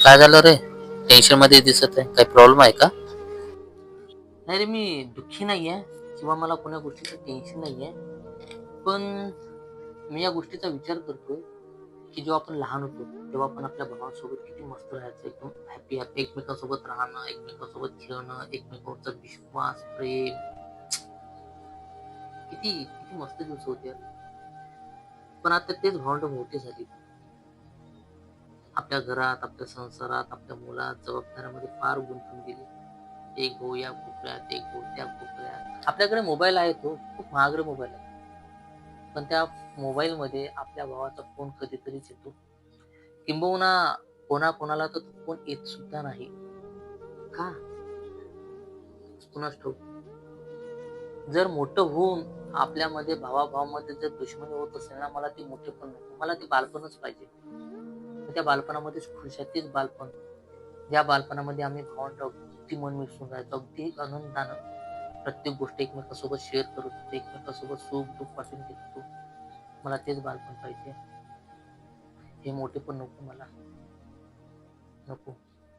काय झालं रे? टेन्शन मध्ये दिसत आहे. काही प्रॉब्लेम आहे का? नाही रे, मी दुःखी नाहीये किंवा मला कोण्या गोष्टीचं टेन्शन नाहीये. पण मी या गोष्टीचा विचार करतोय, की जेव्हा आपण लहान होतो, तेव्हा आपण आपल्या भावांसोबत किती मस्त राहायचो. एकदम हॅपी हॅपी एकमेकांसोबत राहणं, एकमेकांसोबत खेळणं, एकमेकांचा विश्वास, प्रेम. किती किती मस्त दिवस होते यार. पण आता तेच भावंड मोठी झाली. आपल्या घरात, आपल्या संसारात, आपल्या मुलात, जबाबदाऱ्यामध्ये फार गुंतून गेली. एक भाऊ या कोपऱ्यात, एक भाऊ त्या कोपऱ्यात. आपल्याकडे मोबाईल आहे, तो खूप महागडे मोबाईल आहे. पण त्या मोबाईल मध्ये आपल्या भावाचा फोन कधीतरीच येतो. किंबहुना कोणाकोणाला तर तो फोन येत सुद्धा नाही. का? कुणास ठाऊक. जर मोठं होऊन आपल्यामध्ये भावाभावामध्ये जर दुश्मनी होत असेल ना, मला ते मोठे पण नको, मला ते बालपणच पाहिजे. मी त्या बालपणामध्येच खुश आहे. तेच बालपण, ज्या बालपणामध्ये आम्ही भावंड अगदी मन मिसळून राहायचो, अगदी आनंदानं प्रत्येक गोष्ट एकमेकांसोबत शेअर करत होतो, एकमेकांसोबत सुख दुःख वाटून घेत होतो. मला तेच बालपण पाहिजे. हे मोठे पण नको मला. नको.